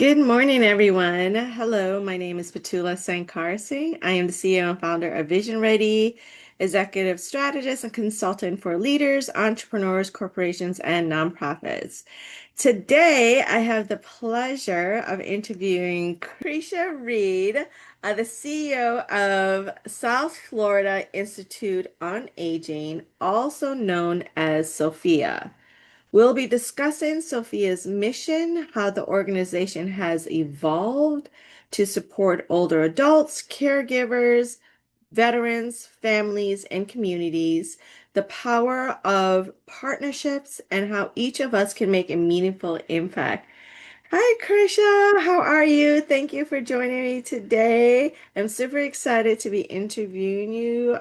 Good morning, everyone. Hello, my name is Petula Sankarsingh. I am the CEO and founder of Vision Ready, executive strategist and consultant for leaders, entrepreneurs, corporations, and nonprofits. Today, I have the pleasure of interviewing Cresha Reid, the CEO of South Florida Institute on Aging, also known as SoFIA. We'll be discussing SoFIA's mission, how the organization has evolved to support older adults, caregivers, veterans, families, and communities, the power of partnerships, and how each of us can make a meaningful impact. Hi, Krisha. How are you? Thank you for joining me today. I'm super excited to be interviewing you.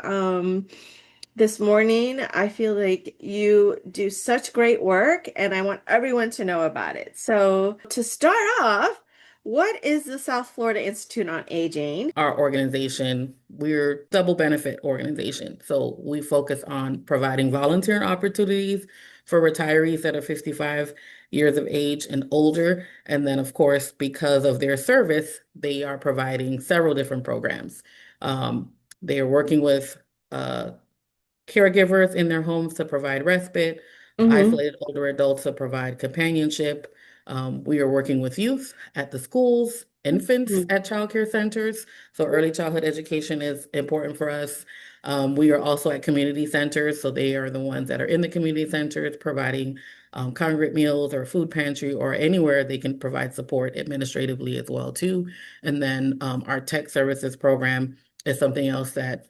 This morning, I feel like you do such great work, and I want everyone to know about it. So, to start off, what is the South Florida Institute on Aging? Our organization, we're double benefit organization. So we focus on providing volunteer opportunities for retirees that are 55 years of age and older. And then, of course, because of their service, they are providing several different programs. They are working with uh, caregivers in their homes to provide respite, Mm-hmm. isolated older adults to provide companionship. We are working with youth at the schools, infants at childcare centers. So early childhood education is important for us. We are also at community centers. So they are the ones that are in the community centers providing congregate meals or food pantry or anywhere they can provide support administratively as well too. And then our tech services program is something else that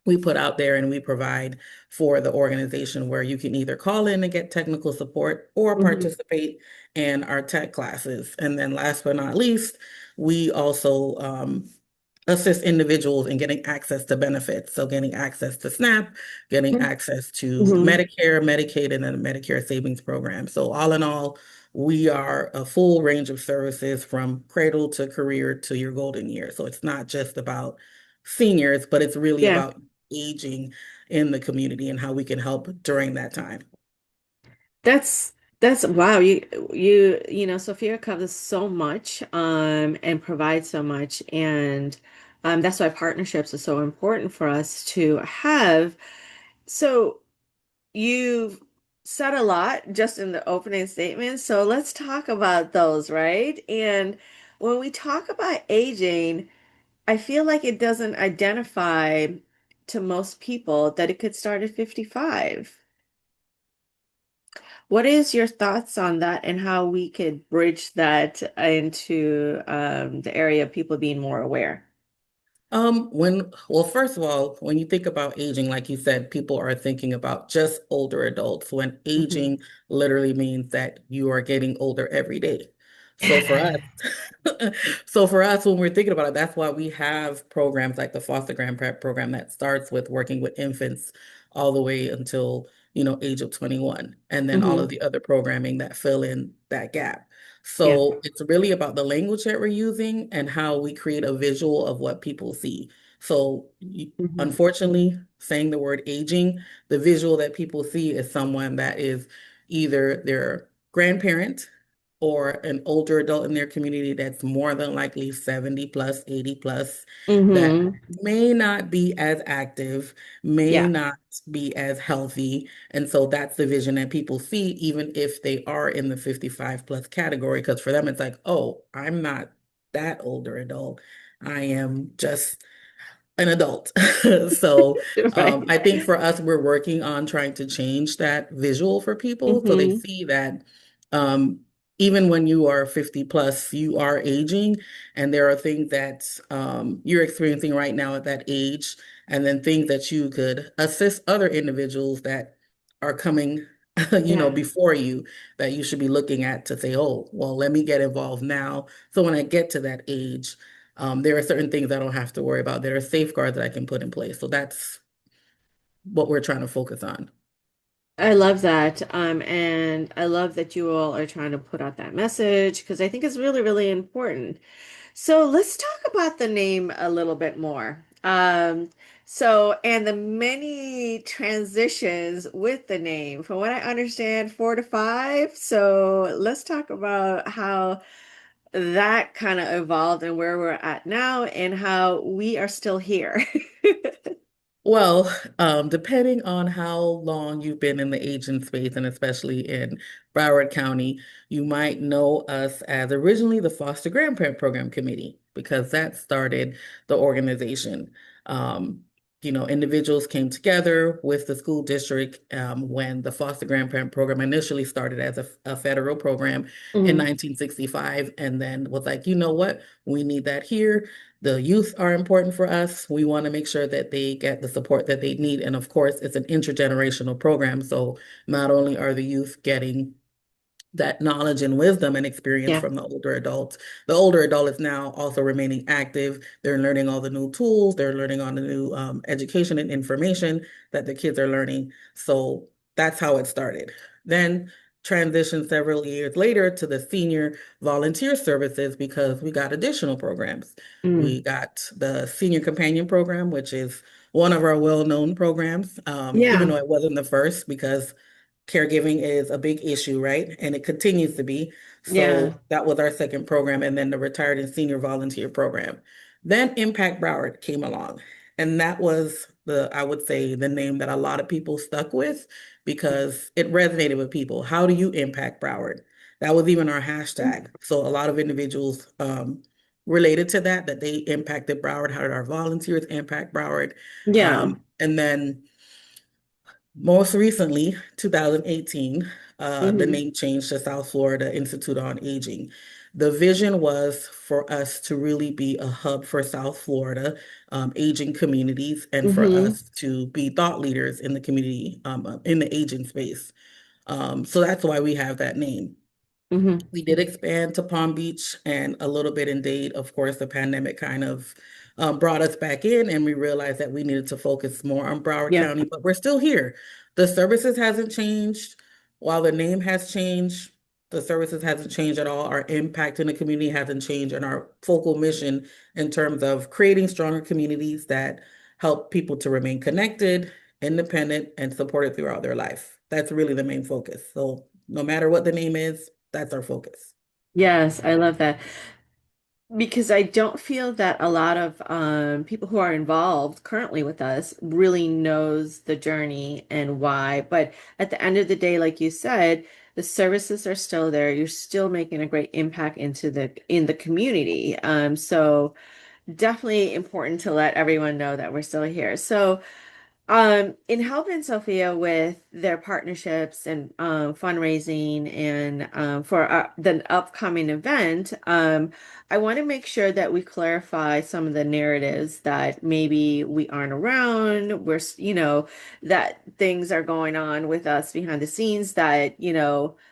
we put out there and we provide for the organization where you can either call in and get technical support or Mm-hmm. participate in our tech classes. And then last but not least, we also assist individuals in getting access to benefits. So getting access to SNAP, getting access to Mm-hmm. Medicare, Medicaid, and then the Medicare Savings Program. So all in all, we are a full range of services from cradle to career to your golden years. So it's not just about seniors, but it's really Yeah, about aging in the community and how we can help during that time. that's wow. You know, Sophia covers so much and provides so much, and that's why partnerships are so important for us to have. So you've said a lot just in the opening statement, so let's talk about those, right? And when we talk about aging, I feel like it doesn't identify to most people that it could start at 55. What is your thoughts on that and how we could bridge that into the area of people being more aware? Well, first of all, when you think about aging, like you said, people are thinking about just older adults when Mhm. aging literally means that you are getting older every day. So for us, when we're thinking about it, that's why we have programs like the Foster Grandparent Program that starts with working with infants all the way until, age of 21, and then all of Hmm. the other programming that fill in that gap. Yeah. So it's really about the language that we're using and how we create a visual of what people see. So Hmm. unfortunately, saying the word aging, the visual that people see is someone that is either their grandparent or an older adult in their community that's more than likely 70 plus, 80 plus, that Hmm. may not be as active, may Yeah. not be as healthy. And so that's the vision that people see, even if they are in the 55 plus category, because for them, it's like, oh, I'm not that older adult. I am just an adult. So Right. I think for us, we're working on trying to change that visual for people so they Hmm. see that um, even when you are 50 plus, you are aging, and there are things that you're experiencing right now at that age, and then things that you could assist other individuals that are coming, Yeah. before you that you should be looking at to say, oh, well, let me get involved now. So when I get to that age, there are certain things I don't have to worry about. There are safeguards that I can put in place. So that's what we're trying to focus on. I love that. And I love that you all are trying to put out that message because I think it's really, really important. So let's talk about the name a little bit more. And the many transitions with the name. From what I understand, 4 to 5. So let's talk about how. that kind of evolved and where we're at now and how we are still here. Well, depending on how long you've been in the aging space, and especially in Broward County, you might know us as originally the Foster Grandparent Program Committee, because that started the organization. Um, Individuals came together with the school district when the Foster Grandparent Program initially started as a federal program in Mm, 1965, and then was like, you know what, we need that here. The youth are important for us. We want to make sure that they get the support that they need. And of course, it's an intergenerational program. So not only are the youth getting that knowledge and wisdom and experience yeah. from the older adult is now also remaining active. They're learning all the new tools. They're learning all the new education and information that the kids are learning. So that's how it started. Then transitioned several years later to the senior volunteer services because we got additional programs. Mm, We got the senior companion program, which is one of our well-known programs, even yeah. though it wasn't the first because caregiving is a big issue, right? And it continues to be. Yeah. So that was our second program, and then the retired and senior volunteer program. Then Impact Broward came along. And that was I would say, the name that a lot of people stuck with because it resonated with people. How do you impact Broward? That was even our hashtag. So a lot of individuals related to that they impacted Broward. How did our volunteers impact Broward? Yeah. And then most recently, 2018, the Hmm. name changed to South Florida Institute on Aging. The vision was for us to really be a hub for South Florida aging communities and for Hmm. us to be thought leaders in the community, in the aging space. So that's why we have that name. Hmm. We did expand to Palm Beach and a little bit in Dade. Of course, the pandemic kind of brought us back in, and we realized that we needed to focus more on Broward Yeah. County, but we're still here. The services hasn't changed. While the name has changed, the services hasn't changed at all. Our impact in the community hasn't changed, and our focal mission in terms of creating stronger communities that help people to remain connected, independent, and supported throughout their life. That's really the main focus. So no matter what the name is, that's our focus. Yes, I love that. Because I don't feel that a lot of people who are involved currently with us really knows the journey and why. But at the end of the day, like you said, the services are still there. You're still making a great impact into the community. So definitely important to let everyone know that we're still here. So in helping SoFIA with their partnerships and fundraising and for the upcoming event, I want to make sure that we clarify some of the narratives that maybe we aren't around. That things are going on with us behind the scenes that,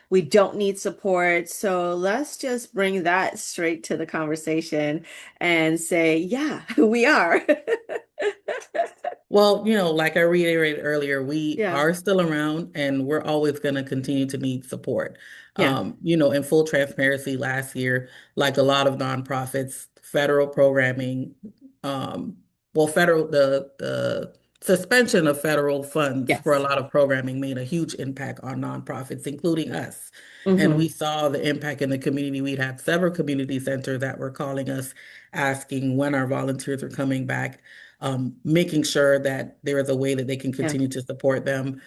we don't need support. So let's just bring that straight to the conversation and say, yeah, we are. Well, like I reiterated earlier, we Yeah. are still around and we're always going to continue to need support. Yeah. In full transparency, last year, like a lot of nonprofits, federal programming, um, the suspension of federal funds for a Yes. lot of programming made a huge impact on nonprofits, including us. And we Hmm. saw the impact in the community. We'd had several community centers that were calling us, asking when our volunteers were coming back, making sure that there is a way that they can Yeah. continue to support them.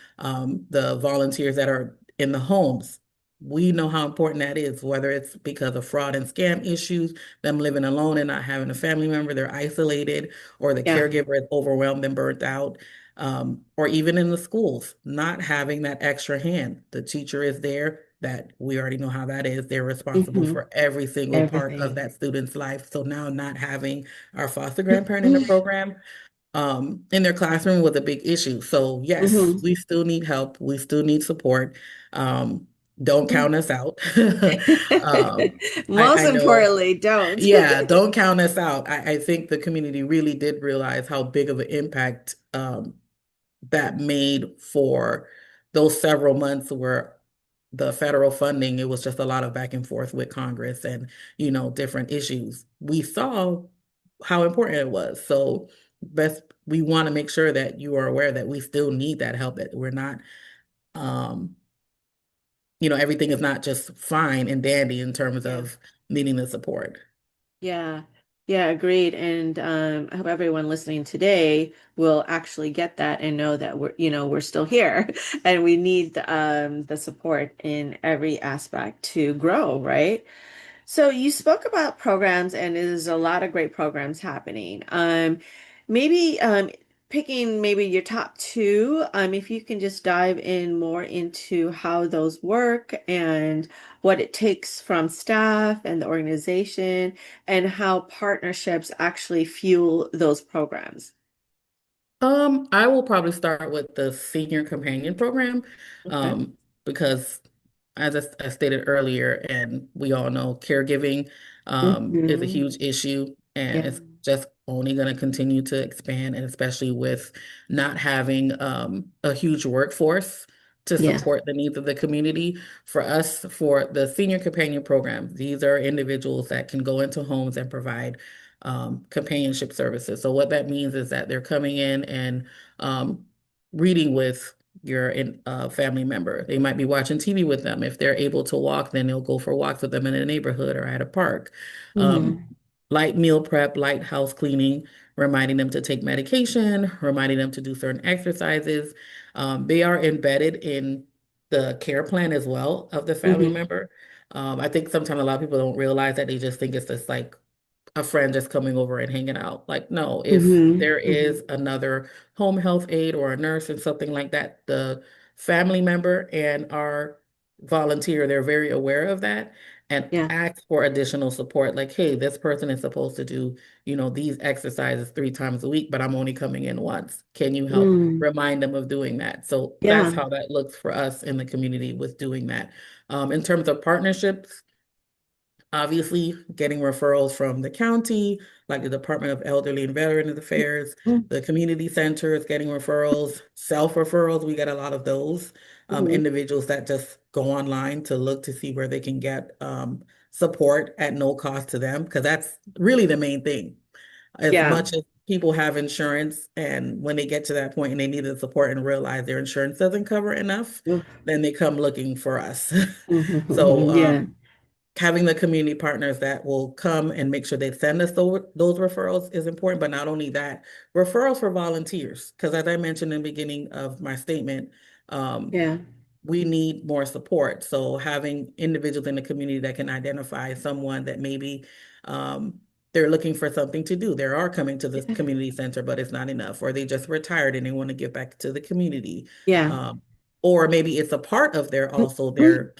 The volunteers that are in the homes, we know how important that is, whether it's because of fraud and scam issues, them living alone and not having a family member, they're isolated, or the Yeah. caregiver is overwhelmed and burnt out. Or even in the schools, not having that extra hand. The teacher is there, that we already know how that is. They're responsible Hmm. for every single part of Everything. that student's life. So now not having our foster grandparent in the program in their classroom was a big issue. So yes, Hmm. we still need help. We still need support. Um, don't count us out. um, Most I know, importantly, don't. yeah, don't count us out. I think the community really did realize how big of an impact that made for those several months where the federal funding, it was just a lot of back and forth with Congress and, different issues. We saw how important it was. So we want to make sure that you are aware that we still need that help, that we're not um everything is not just fine and dandy in terms Yeah. of needing the support. Yeah. Yeah, agreed. And I hope everyone listening today will actually get that and know that we're still here and we need the support in every aspect to grow, right? So you spoke about programs, and there's a lot of great programs happening. Maybe picking maybe your top two, if you can just dive in more into how those work and what it takes from staff and the organization, and how partnerships actually fuel those programs. I will probably start with the Senior Companion Program, Okay. um, because as I stated earlier, and we all know, caregiving, is a Hmm. huge issue, and Yeah. it's just only going to continue to expand, and especially with not having a huge workforce to Yeah. support the needs of the community. For us, for the Senior Companion Program, these are individuals that can go into homes and provide companionship services. So what that means is that they're coming in and reading with family member. They might be watching TV with them. If they're able to walk, then they'll go for walks with them in the neighborhood or at a park. Um, Hmm. Light meal prep, light house cleaning, reminding them to take medication, reminding them to do certain exercises. They are embedded in the care plan as well of the family Hmm. member. I think sometimes a lot of people don't realize that. They just think it's just like a friend just coming over and hanging out. Like, no, if Hmm. there is another home health aide or a nurse and something like that, the family member and our volunteer, they're very aware of that and Yeah. ask for additional support. Like, hey, this person is supposed to do, these exercises 3 times a week, but I'm only coming in once. Can you help Mm. remind them of doing that? So that's Yeah. how that looks for us in the community with doing that. In terms of partnerships, obviously, getting referrals from the county, like the Department of Elderly and Veterans Affairs, the community centers, getting referrals, self-referrals. We get a lot of those Hmm. individuals that just go online to look to see where they can get support at no cost to them, because that's really the main thing. As Yeah. much as people have insurance, and when they get to that point and they need the support and realize their insurance doesn't cover enough, then they come looking for us. So, Yeah. having the community partners that will come and make sure they send us those referrals is important. But not only that, referrals for volunteers, because as I mentioned in the beginning of my statement, um, Yeah. we need more support. So having individuals in the community that can identify someone that maybe um, they're looking for something to do. They are coming to the community center, but it's not enough, or they just retired and they want to give back to the community. Yeah. Um, or maybe it's a part of their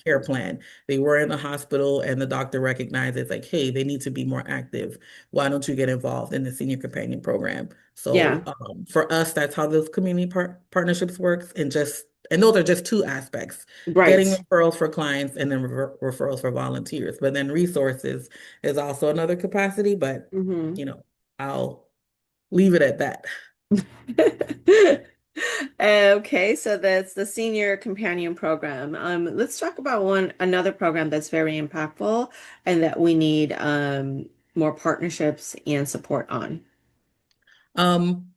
care plan. They were in the hospital and the doctor recognizes like, hey, they need to be more active. Why don't you get involved in the senior companion program? Yeah. So for us, that's how those community partnerships works, and those are just two aspects, getting Right. referrals for clients and then referrals for volunteers. But then resources is also another capacity, but Hmm. you know, I'll leave it at that. Okay, so that's the Senior Companion Program. Let's talk about another program that's very impactful and that we need more partnerships and support on. Um,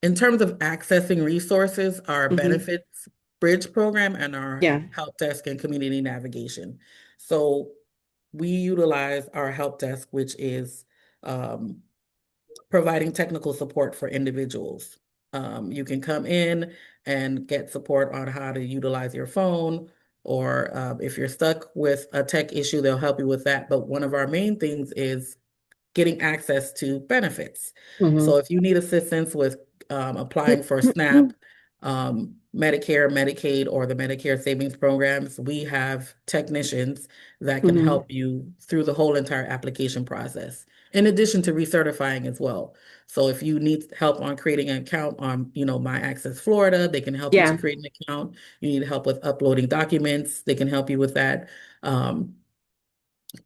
in terms of accessing resources, our Hmm. benefits bridge program and our Yeah. help desk and community navigation. So we utilize our help desk, which is um, providing technical support for individuals. You can come in and get support on how to utilize your phone, or if you're stuck with a tech issue, they'll help you with that. But one of our main things is getting access to benefits. Hmm. So if you need assistance with applying for SNAP, Medicare, Medicaid, or the Medicare savings programs, we have technicians that can Hmm. help you through the whole entire application process, in addition to recertifying as well. So if you need help on creating an account on, My Access Florida, they can help you to Yeah. create an account. You need help with uploading documents, they can help you with that. Um,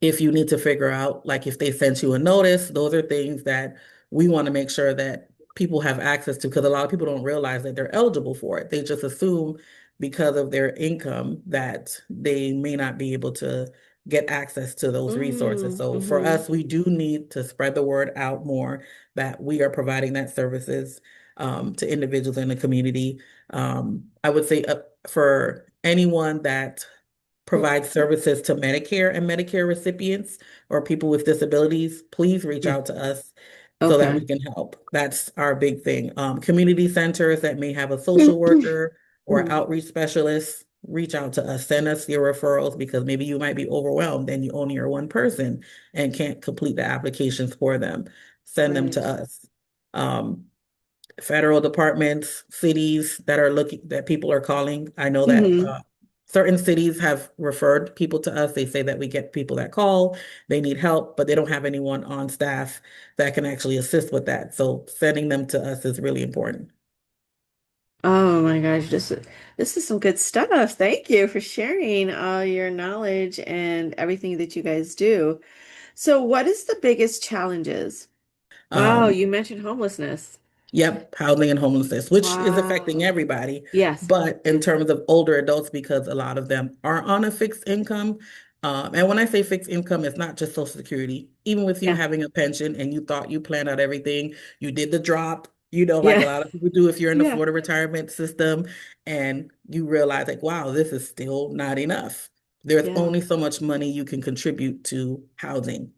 if you need to figure out, like if they sent you a notice, those are things that we want to make sure that people have access to, because a lot of people don't realize that they're eligible for it. They just assume because of their income that they may not be able to get access to those resources. So for Mm-hmm. us, we do need to spread the word out more that we are providing that services to individuals in the community. I would say for anyone that provide services to Medicare and Medicare recipients or people with disabilities, please reach Yeah. out to us so that we Okay. can help. That's our big thing. Community centers that may have a social worker or Mhm. outreach specialist, reach out to us. Send us your referrals because maybe you might be overwhelmed and you only are one person and can't complete the applications for them. Send them to Right. us. Um, Federal departments, cities that are looking, that people are calling. I know that Hmm. certain cities have referred people to us. They say that we get people that call, they need help, but they don't have anyone on staff that can actually assist with that. So sending them to us is really important. Oh my gosh, this is some good stuff. Thank you for sharing all your knowledge and everything that you guys do. So, what is the biggest challenges? Wow, Um, you mentioned homelessness. Yep, housing and homelessness, which is affecting Wow. everybody. Yes. But in terms of older adults, because a lot of them are on a fixed income, and when I say fixed income, it's not just Social Security. Even with you Yeah. having a pension and you thought you planned out everything, you did the drop, like a Yeah. lot of people do if you're in the Yeah. Florida retirement system, and you realize, like, wow, this is still not enough. There's Yeah. only so much money you can contribute to housing.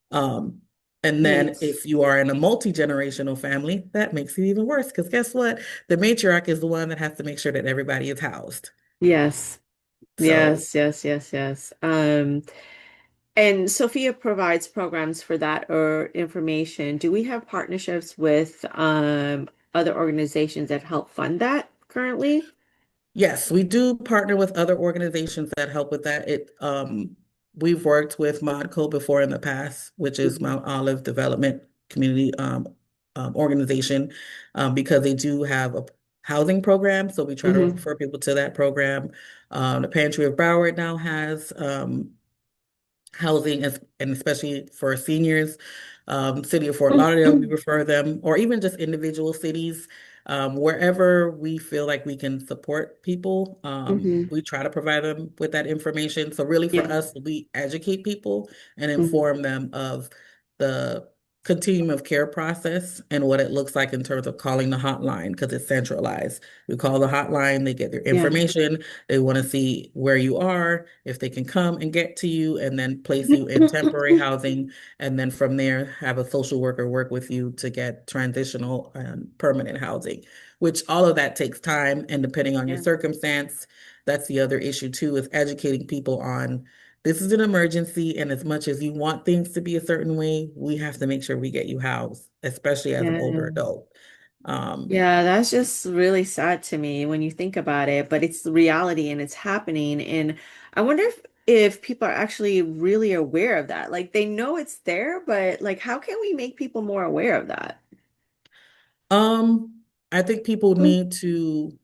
Um, and then Right. if you are in a multi-generational family, that makes it even worse because guess what? The matriarch is the one that has to make sure that everybody is housed. Yes. So Yes, yes, yes, yes. And Sophia provides programs for that or information. Do we have partnerships with other organizations that help fund that currently? yes, we do partner with other organizations that help with that. We've worked with ModCo before in the past, which is Mhm. Mount Olive Development Community Organization, because they do have a housing program. So we try to Hmm. refer people to that program. The Pantry of Broward now has housing, and especially for seniors. City of Fort Lauderdale, we refer them, or even just individual cities, wherever we feel like we can support people. Hmm. We try to provide them with that information. So really for Yeah. us, we educate people and Hmm. inform them of the continuum of care process and what it looks like in terms of calling the hotline because it's centralized. We call the hotline, they get their Yeah. information, they want to see where you are, if they can come and get to you, and then place you in temporary housing. And then from there, have a social worker work with you to get transitional and permanent housing, which all of that takes time. And depending on your Yeah. circumstance, that's the other issue too, is educating people on this is an emergency. And as much as you want things to be a certain way, we have to make sure we get you housed, especially as an older Yeah. adult. Um, Yeah, that's just really sad to me when you think about it, but it's the reality and it's happening. And I wonder if people are actually really aware of that. Like they know it's there, but like how can we make people more aware of that? I think people need to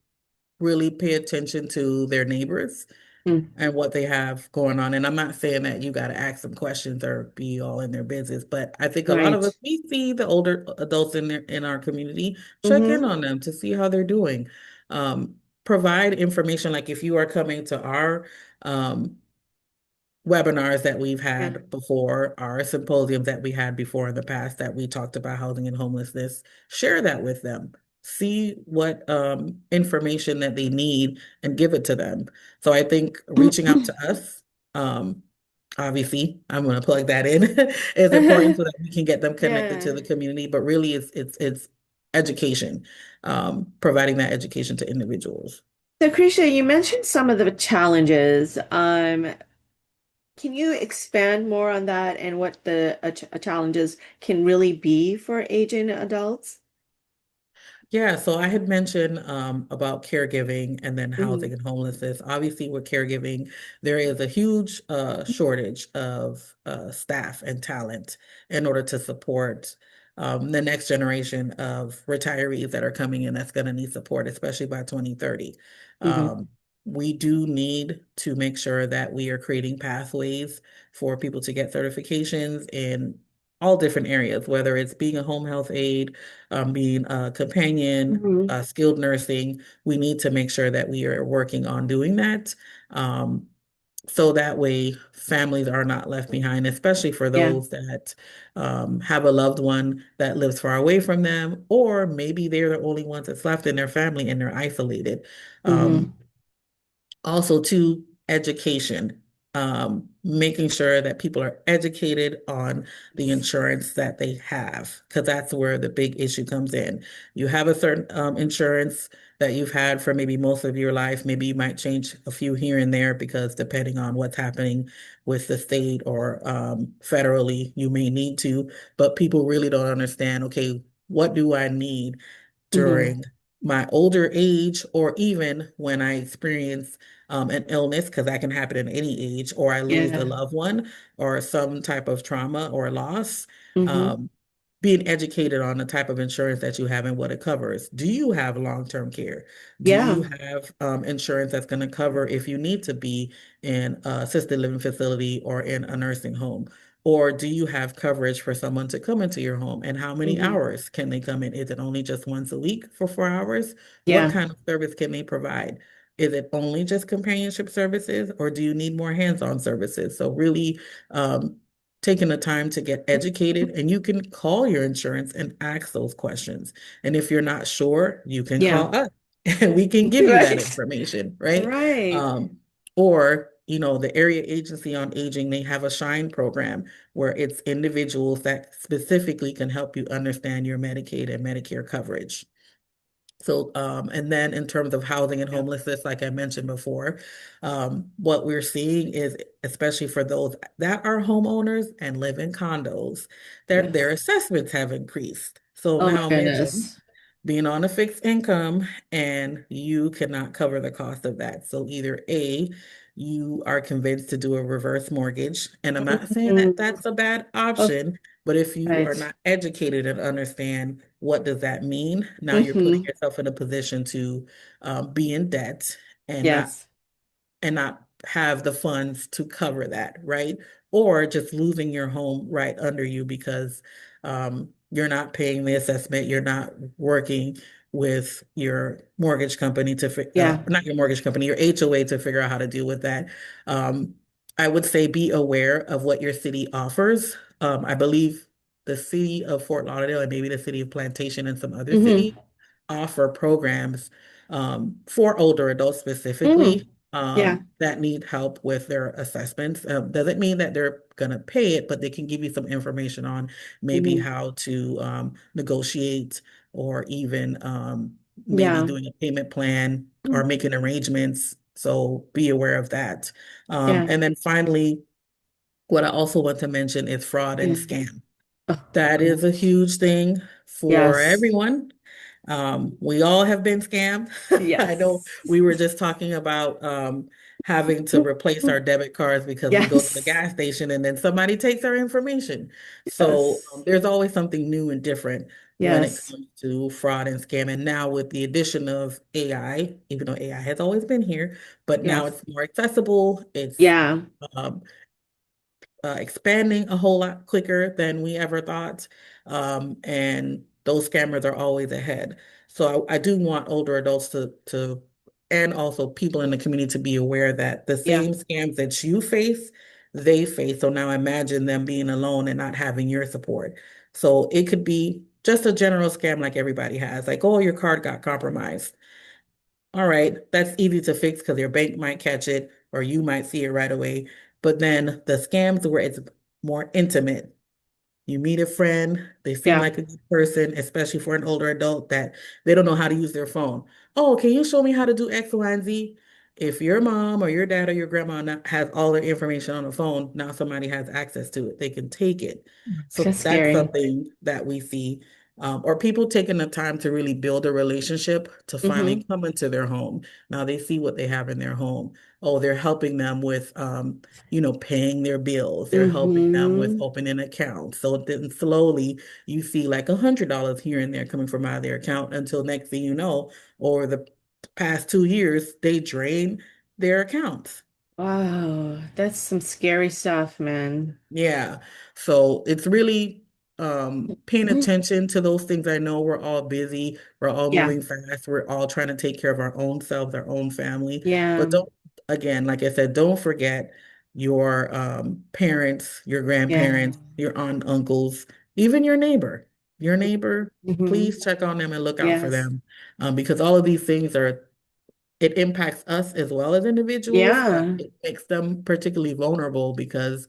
really pay attention to their neighbors Mm. and what they have going on. And I'm not saying that you got to ask them questions or be all in their business, but I think a lot of Right. us, we see the older adults in our community, check in Mm-hmm. on them to see how they're doing. Provide information like if you are coming to our um, webinars that we've Yeah. had before, our symposiums that we had before in the past that we talked about housing and homelessness, share that with them. See what information that they need and give it to them. So I think reaching out to us, um, obviously, I'm going to plug that in, is important so that we can get them connected to Yeah. the community. But really, it's education, providing that education to individuals. So, Krisha, you mentioned some of the challenges. Can you expand more on that and what the challenges can really be for aging adults? Yeah, so I had mentioned about caregiving and then Hmm. housing and homelessness. Obviously, with caregiving, there is a huge shortage of staff and talent in order to support the next generation of retirees that are coming in that's going to need support, especially by 2030. Hmm. Um, we do need to make sure that we are creating pathways for people to get certifications in all different areas, whether it's being a home health aide, being a companion, Hmm. skilled nursing. We need to make sure that we are working on doing that. Um, so that way families are not left behind, especially for Yeah. those that have a loved one that lives far away from them, or maybe they're the only ones that's left in their family and they're isolated. Hmm. Um, Also, to education. making sure that people are educated on the insurance that they have, because that's where the big issue comes in. You have a certain insurance that you've had for maybe most of your life. Maybe you might change a few here and there because depending on what's happening with the state or federally, you may need to, but people really don't understand, okay, what do I need Hmm. during my older age, or even when I experience an illness, because that can happen at any age, or I lose a Yeah. loved one, or some type of trauma or loss. Hmm. Um, Being educated on the type of insurance that you have and what it covers. Do you have long-term care? Do you Yeah. have insurance that's going to cover if you need to be in a assisted living facility or in a nursing home? Or do you have coverage for someone to come into your home? And how many Hmm. hours can they come in? Is it only just once a week for 4 hours? What Yeah. kind of service can they provide? Is it only just companionship services, or do you need more hands-on services? So really taking the time to get educated, and you can call your insurance and ask those questions. And if you're not sure, you can Yeah. call us and we can give you that Right. information, right? Right. Or, the Area Agency on Aging, they have a Shine program where it's individuals that specifically can help you understand your Medicaid and Medicare coverage. So, and then in terms of housing and Yeah. homelessness, like I mentioned before, what we're seeing is, especially for those that are homeowners and live in condos, their Ugh. assessments have increased. So Oh my now imagine goodness. being on a fixed income and you cannot cover the cost of that. So either A, you are convinced to do a reverse mortgage, and I'm not saying that Mhm. that's a bad Oh, option, but if you are right. not educated and understand what does that mean, now you're putting Hmm. yourself in a position to be in debt and not Yes. and not have the funds to cover that, right? Or just losing your home right under you because you're not paying the assessment, you're not working with your mortgage company Yeah. not your mortgage company, your HOA to figure out how to deal with that. Um, I would say be aware of what your city offers. I believe the city of Fort Lauderdale and maybe the city of Plantation and some other cities Hmm. offer programs for older adults Hmm. specifically Yeah. that need help with their assessments. Doesn't mean that they're going to pay it, but they can give you some information on maybe Hmm. how to negotiate, or even maybe Yeah. doing a payment plan or Mm. making arrangements. So be aware of that. Yeah. And then finally, what I also want to mention is fraud and Yeah. scam. Oh That is a gosh. huge thing for Yes. everyone. We all have been scammed. I know Yes. we were just talking about having to replace our debit cards because we go to the Yes. gas station and then somebody takes our information. So Yes. there's always something new and different when it Yes. comes to fraud and scam. And now with the addition of AI, even though AI has always been here, but now Yes. it's more accessible. It's Yeah. um, expanding a whole lot quicker than we ever thought. And those scammers are always ahead. So I do want older adults and also people in the community to be aware that the Yeah. same scams that you face, they face. So now imagine them being alone and not having your support. So it could be just a general scam like everybody has, like, oh, your card got compromised. All right, that's easy to fix because your bank might catch it or you might see it right away. But then the scams where it's more intimate. You meet a friend, they seem Yeah. like a good person, especially for an older adult that they don't know how to use their phone. Oh, can you show me how to do X, Y, and Z? If your mom or your dad or your grandma has all their information on the phone, now somebody has access to it. They can take it. So That's that's scary. something that we see. Or people taking the time to really build a relationship to finally Hmm. come into their home. Now they see what they have in their home. Oh, they're helping them with paying their bills. They're helping them with Hmm. opening accounts. So then slowly you see like $100 here and there coming from out of their account until next thing you know, over the past 2 years, they drain their accounts. Wow. That's some scary stuff, man. Yeah. So it's really paying Mhm. attention to those things. I know we're all busy, we're all Yeah. moving fast, we're all trying to take care of our own selves, our own family. But Yeah. don't, again, like I said, don't forget your parents, your Yeah. grandparents, your aunt, uncles, even your neighbor. Your neighbor, Hmm. please check on them and look out for Yes. them. Because all of these things are it impacts us as well as individuals. Like Yeah. it makes them particularly vulnerable because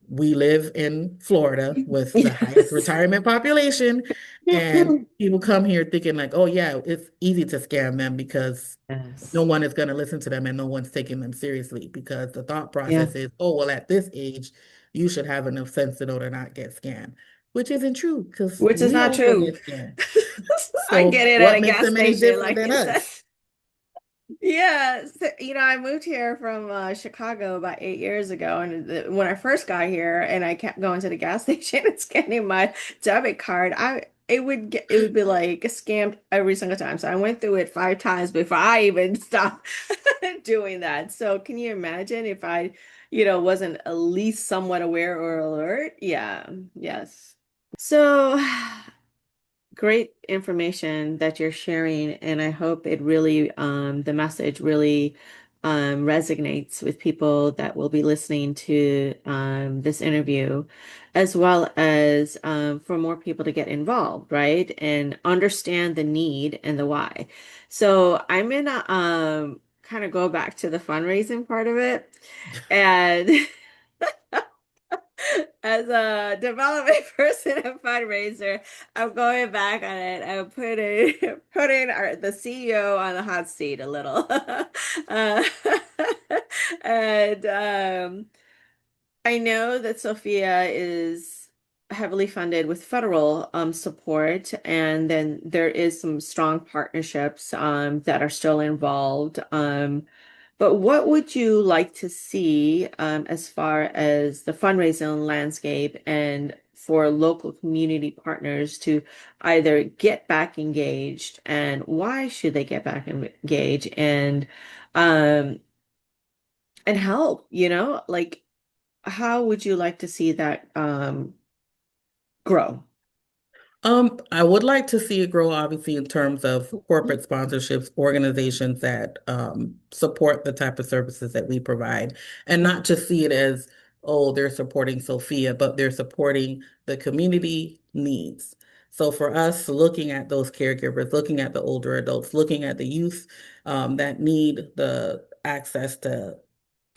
we live in Florida with the highest Yes. retirement population, and people come here thinking like, oh yeah, it's easy to scam them because no Yes. one is going to listen to them and no one's taking them seriously because the thought Yeah. process is, oh, well, at this age, you should have enough sense to know to not get scammed, which isn't true because Which is we not also true. get scammed. I get So it at what a makes gas them any station, different like than you said. us? Yeah, so, I moved here from Chicago about 8 years ago, and when I first got here, and I kept going to the gas station and scanning my debit card, it would be like scammed every single time. So I went through it 5 times before I even stopped doing that. So can you imagine if I, wasn't at least somewhat aware or alert? Yeah, yes. So. Great information that you're sharing, and I hope it really, the message really resonates with people that will be listening to this interview, as well as for more people to get involved, right? And understand the need and the why. So I'm gonna kind of go back to the fundraising part of it. And as a development person and fundraiser, I'm going back on it. I'm putting the CEO on the hot seat a little. And I know that SoFIA is heavily funded with federal support, and then there is some strong partnerships that are still involved. But what would you like to see as far as the fundraising landscape and for local community partners to either get back engaged, and why should they get back engaged um and help, like how would you like to see that grow? I would like to see it grow, obviously, in terms of corporate sponsorships, organizations that support the type of services that we provide, and not just see it as, oh, they're supporting SoFIA, but they're supporting the community needs. So for us, looking at those caregivers, looking at the older adults, looking at the youth that need the access to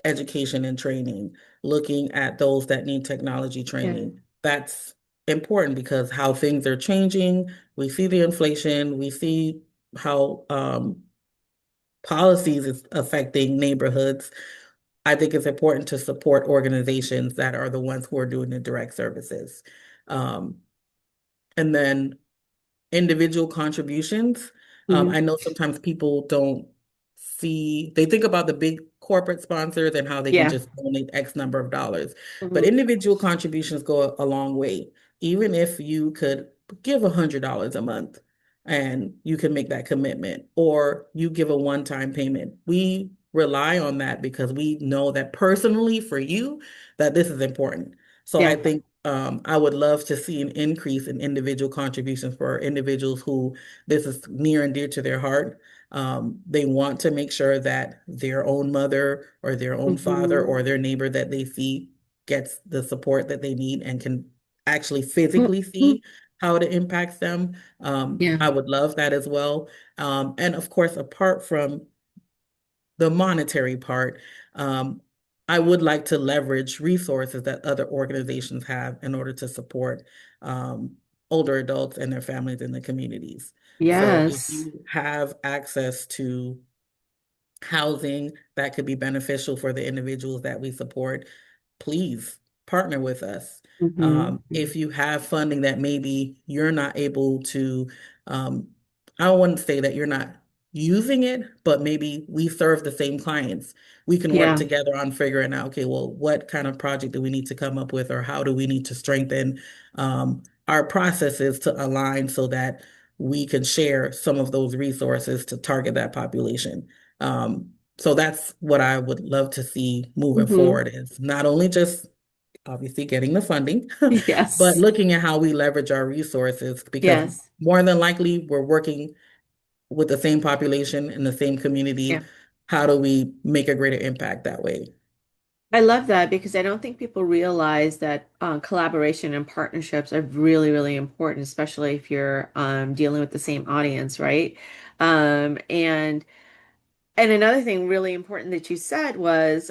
education and training, looking at those that need technology Yeah. training. That's important because how things are changing, we see the inflation, we see how policies is affecting neighborhoods. I think it's important to support organizations that are the ones who are doing the direct services. Um, and then individual contributions. Hmm. I know sometimes people don't they think about the big corporate sponsors and how they can Yeah. just donate X number of dollars, but Hmm. individual contributions go a long way. Even if you could give $100 a month and you can make that commitment, or you give a one-time payment. We rely on that because we know that personally for you, that this is important. So I Yeah. think I would love to see an increase in individual contributions for individuals who this is near and dear to their heart. They want to make sure that their own mother or their own father Hmm. or their neighbor that they see gets the support that they need and can actually physically see how it impacts them. Yeah. I would love that as well. And of course, apart from the monetary part, I would like to leverage resources that other organizations have in order to support older adults and their families in the communities. So if Yes. you have access to housing that could be beneficial for the individuals that we support, please partner with us. Hmm. If you have funding that maybe you're not able to, um, I don't want to say that you're not using it, but maybe we serve the same clients. We can work Yeah. together on figuring out, okay, well, what kind of project do we need to come up with, or how do we need to strengthen our processes to align so that we can share some of those resources to target that population. So that's what I would love to see moving Hmm. forward is not only just obviously getting the funding, but Yes. looking at how we leverage our resources because Yes. more than likely we're working with the same population in the same community. Yeah. How do we make a greater impact that way? I love that because I don't think people realize that collaboration and partnerships are really, really important, especially if you're dealing with the same audience, right? And And another thing really important that you said was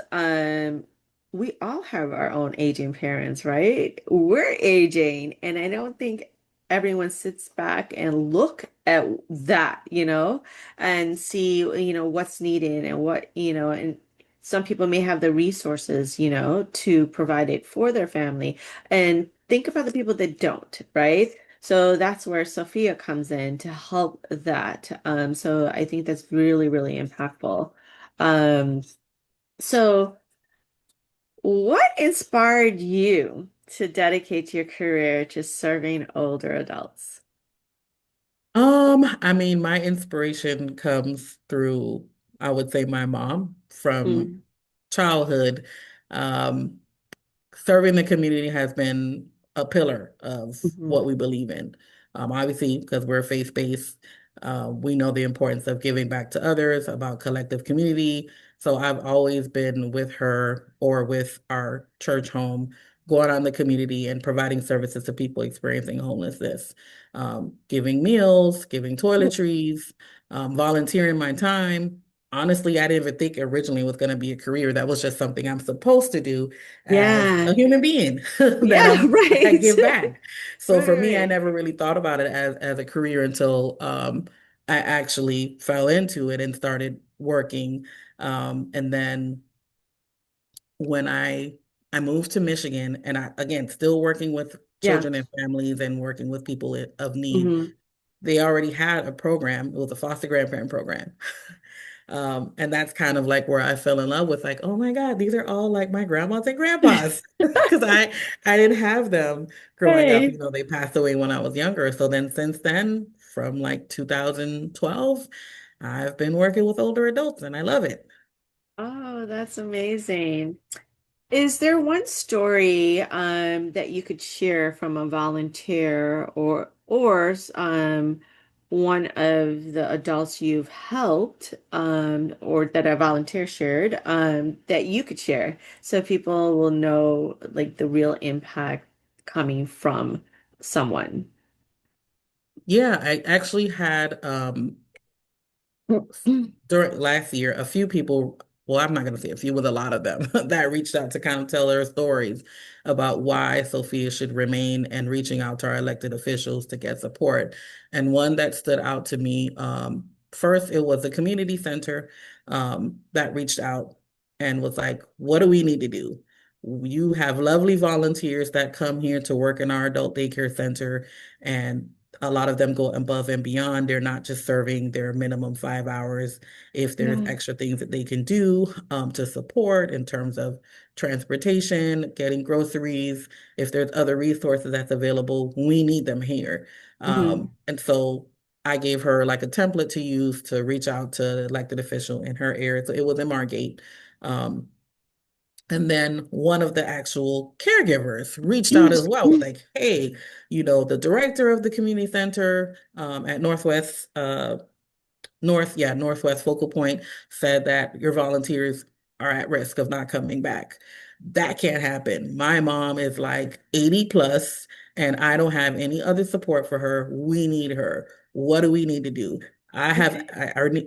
we all have our own aging parents, right? We're aging, and I don't think everyone sits back and look at that, and see, what's needed and what, and some people may have the resources, to provide it for their family. And think about the people that don't, right? So that's where Sophia comes in to help that. So I think that's really, really impactful. Um, so what inspired you to dedicate your career to serving older adults? I mean, my inspiration comes through, I would say, my mom from Mm, childhood. Um, Serving the community has been a pillar of mhm. what we believe in. Obviously, because we're faith-based, we know the importance of giving back to others, about collective community. So I've always been with her or with our church home, going out in the community and providing services to people experiencing homelessness, giving meals, giving toiletries, volunteering my time. Honestly, I didn't even think originally it was going to be a career. That was just something I'm supposed to do as Yeah. a human being that Yeah, I right. give back. So Right, for me, I right. never really thought about it as a career until I actually fell into it and started working. And then when I moved to Michigan, and I again still working with Yeah. children and families and working with people of need, Hmm. they already had a program. It was a foster grandparent program. And that's kind of like where I fell in love with, like, oh my God, these are all like my grandmas and grandpas. Because I didn't have them growing up. Hey. You know, they passed away when I was younger. So then since then, from like 2012, I've been working with older adults and I love it. Oh, that's amazing. Is there one story that you could share from a volunteer or one of the adults you've helped or that a volunteer shared that you could share so people will know like the real impact coming from someone? Yeah, I actually had during last year, a few people, well, I'm not going to say a few, with a lot of them that reached out to kind of tell their stories about why SoFIA should remain and reaching out to our elected officials to get support. And one that stood out to me, first, it was a community center that reached out and was like, what do we need to do? You have lovely volunteers that come here to work in our adult daycare center, and a lot of them go above and beyond. They're not just serving their minimum 5 hours. If there's Yeah. extra things that they can do to support in terms of transportation, getting groceries, if there's other resources that's available, we need them here. Hmm. And so I gave her like a template to use to reach out to the elected official in her area. So it was in Margate. Um, and then one of the actual caregivers reached out as well, was like, hey, the director of the community center at Northwest Focal Point said that your volunteers are at risk of not coming back. That can't happen. My mom is like 80 plus, and I don't have any other support for her. We need her. What do we need to do? Okay.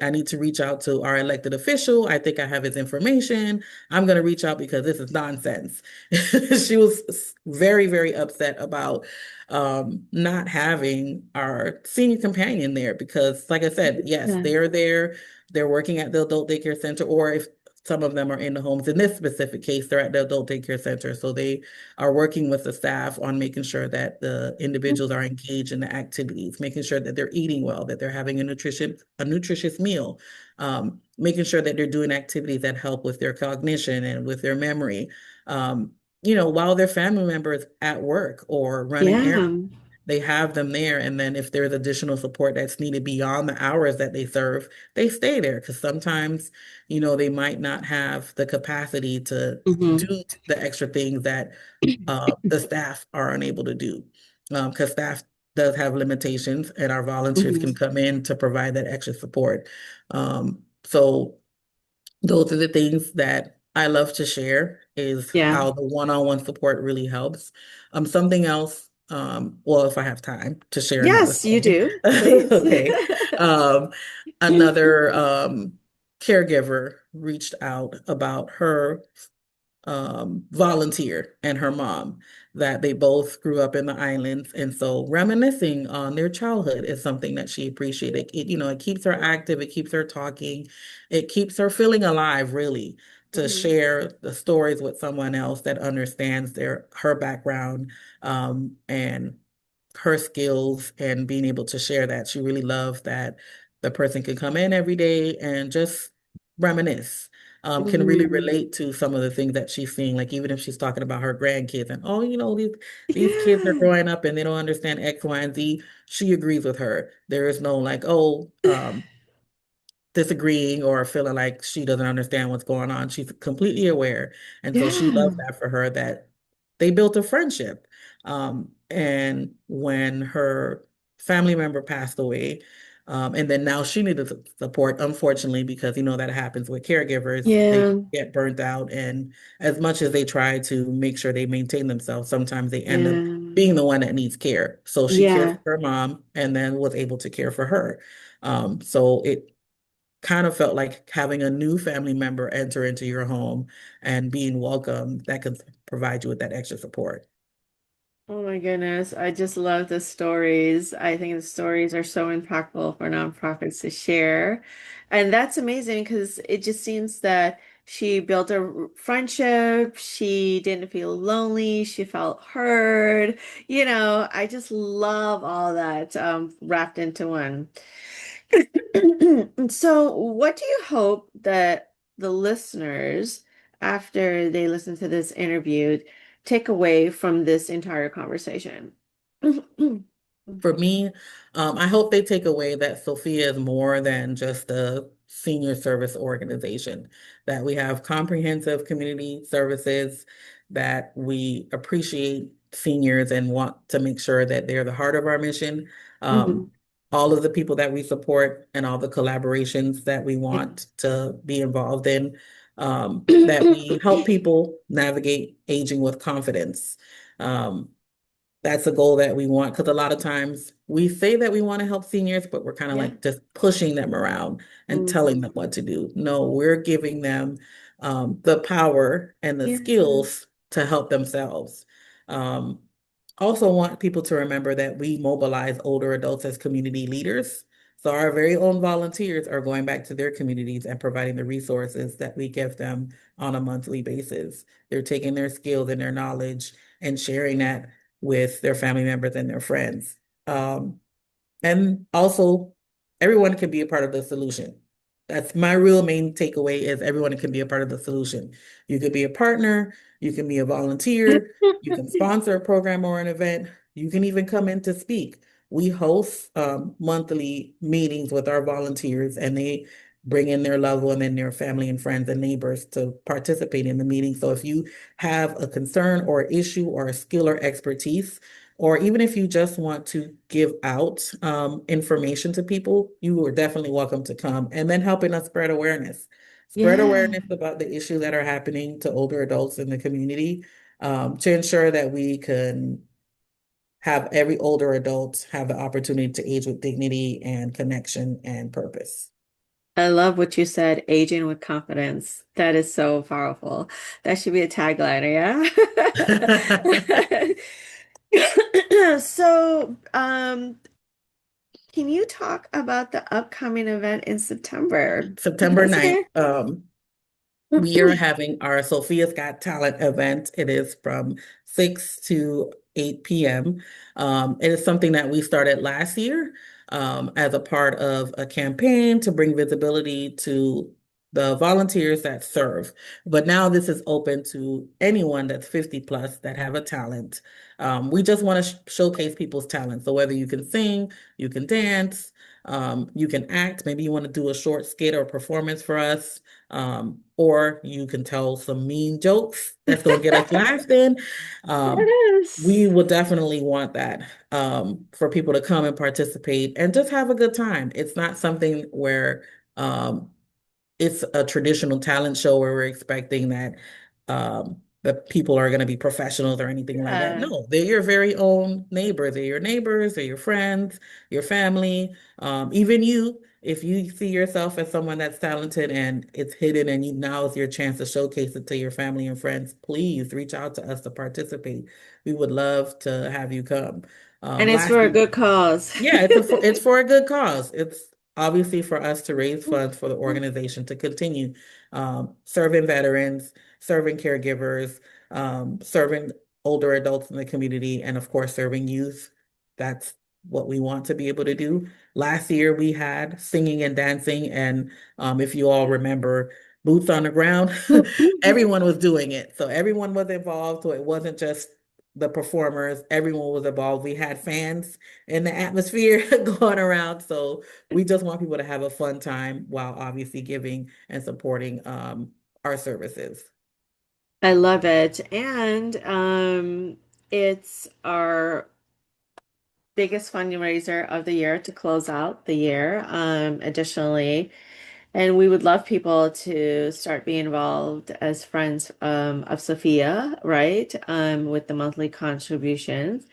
I need to reach out to our elected official. I think I have his information. I'm going to reach out because this is nonsense. She was very, very upset about not having our senior companion there because, like I said, yes, Yeah. they're there. They're working at the adult daycare center, or if some of them are in the homes. In this specific case, they're at the adult daycare center. So they are working with the staff on making sure that the individuals are engaged in the activities, making sure that they're eating well, that they're having a nutritious meal, making sure that they're doing activities that help with their cognition and with their memory. While their family members at work or running errands, Yeah. they have them there. And then if there's additional support that's needed beyond the hours that they serve, they stay there because sometimes, they might not have the capacity to Hmm. do the extra things that the staff are unable to do. Because staff does have limitations and our volunteers can Hmm. come in to provide that extra support. So those are the things that I love to share, is Yeah. how the one-on-one support really helps. Something else, well, if I have time to share another Yes, you story. do. Please. Okay. Um, another caregiver reached out about her volunteer and her mom, that they both grew up in the islands. And so reminiscing on their childhood is something that she appreciated. It keeps her active, it keeps her talking, it keeps her feeling alive, really, to Mhm. share the stories with someone else that understands her background, and her skills, and being able to share that. She really loves that the person can come in every day and just reminisce, can really Mhm. relate to some of the things that she's seeing. Like even if she's talking about her grandkids and, oh, these kids are Yeah. growing up and they don't understand X, Y, and Z, she agrees with her. There is no like, oh, disagreeing or feeling like she doesn't understand what's going on. She's completely aware. And so she Yeah. loves that for her, that they built a friendship. And when her family member passed away, and then now she needed support, unfortunately, because that happens with caregivers. They Yeah. get burnt out. And as much as they try to make sure they maintain themselves, sometimes they end up Yeah. being the one that needs care. So she cared Yeah. for her mom and then was able to care for her. So it kind of felt like having a new family member enter into your home and being welcome, that could provide you with that extra support. Oh my goodness. I just love the stories. I think the stories are so impactful for nonprofits to share. And that's amazing because it just seems that she built a friendship. She didn't feel lonely. She felt heard. I just love all that wrapped into one. So, what do you hope that the listeners, after they listen to this interview, take away from this entire conversation? For me, I hope they take away that SoFIA is more than just a senior service organization, that we have comprehensive community services, that we appreciate seniors and want to make sure that they're the heart of our mission. Mhm. All of the people that we support and all the collaborations that we Yeah. want to be involved in, that we help people navigate aging with confidence. Um, that's a goal that we want, because a lot of times we say that we want to help seniors, but we're kind of Yeah. like just pushing them around and telling them Mhm. what to do. No, we're giving them the power and the Yeah. skills to help themselves. Um, Also want people to remember that we mobilize older adults as community leaders. So our very own volunteers are going back to their communities and providing the resources that we give them on a monthly basis. They're taking their skills and their knowledge and sharing that with their family members and their friends. And also, everyone can be a part of the solution. That's my real main takeaway, is everyone can be a part of the solution. You could be a partner, you can be a volunteer, you can sponsor a program or an event, you can even come in to speak. We host monthly meetings with our volunteers, and they bring in their loved one and their family and friends and neighbors to participate in the meeting. So if you have a concern or issue or a skill or expertise, or even if you just want to give out information to people, you are definitely welcome to come, and then helping us spread awareness. Spread Yeah. awareness about the issues that are happening to older adults in the community, to ensure that we can have every older adult have the opportunity to age with dignity and connection and purpose. I love what you said, aging with confidence. That is so powerful. That should be a tagline, yeah? So, can you talk about the upcoming event in September? September That's 9th, okay. we are having our SoFIA's Got Talent event. It is from 6 to 8 p.m. It is something that we started last year, as a part of a campaign to bring visibility to the volunteers that serve. But now this is open to anyone that's 50 plus that have a talent. We just want to showcase people's talent. So whether you can sing, you can dance, you can act, maybe you want to do a short skit or performance for us, or you can tell some mean jokes that's going to get us laughing. Um, we Yes. will definitely want that, for people to come and participate and just have a good time. It's not something where um, it's a traditional talent show where we're expecting that the people are going to be professionals or anything like that. Yeah. No, they're your very own neighbors. They're your neighbors, they're your friends, your family, even you. if you see yourself as someone that's talented and it's hidden and now is your chance to showcase it to your family and friends, please reach out to us to participate. We would love to have you come. And it's for a Lastly, good cause. yeah, it's for a good cause. It's obviously for us to raise funds for the organization to continue serving veterans, serving caregivers, serving older adults in the community, and of course, serving youth. That's what we want to be able to do. Last year, we had singing and dancing, and if you all remember, boots on the ground, everyone was doing it. So everyone was involved. So it wasn't just the performers, everyone was involved. We had fans in the atmosphere going around. So we just want people to have a fun time while obviously giving and supporting our services. I love it. And it's our biggest fundraiser of the year to close out the year. Additionally, and we would love people to start being involved as friends of Sophia, right? With the monthly contributions.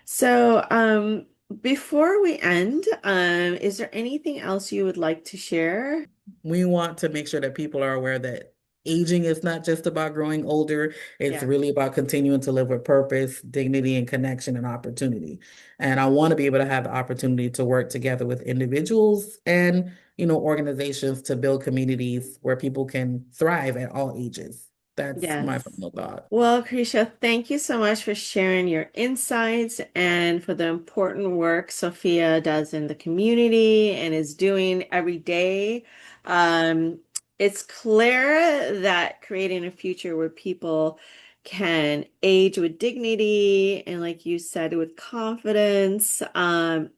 So, before we end, is there anything else you would like to share? We want to make sure that people are aware that aging is not just about growing older. It's Yeah. really about continuing to live with purpose, dignity, and connection and opportunity. And I want to be able to have the opportunity to work together with individuals and, organizations to build communities where people can thrive at all ages. That's my Yes. final thought. Well, Cresha, thank you so much for sharing your insights and for the important work Sophia does in the community and is doing every day. Um, it's clear that creating a future where people can age with dignity and, like you said, with confidence,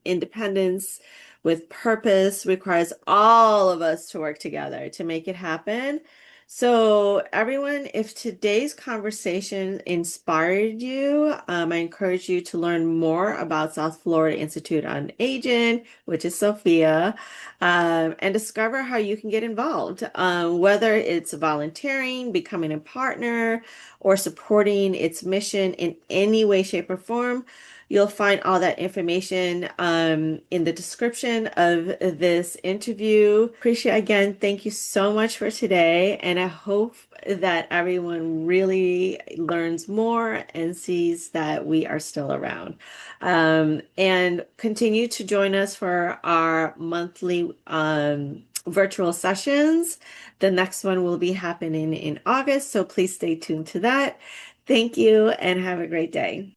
independence, with purpose requires all of us to work together to make it happen. So, everyone, if today's conversation inspired you, I encourage you to learn more about South Florida Institute on Aging, which is SoFIA, and discover how you can get involved, whether it's volunteering, becoming a partner, or supporting its mission in any way, shape, or form. You'll find all that information in the description of this interview. Appreciate again, thank you so much for today. And I hope that everyone really learns more and sees that we are still around. And continue to join us for our monthly virtual sessions. The next one will be happening in August, so please stay tuned to that. Thank you and have a great day.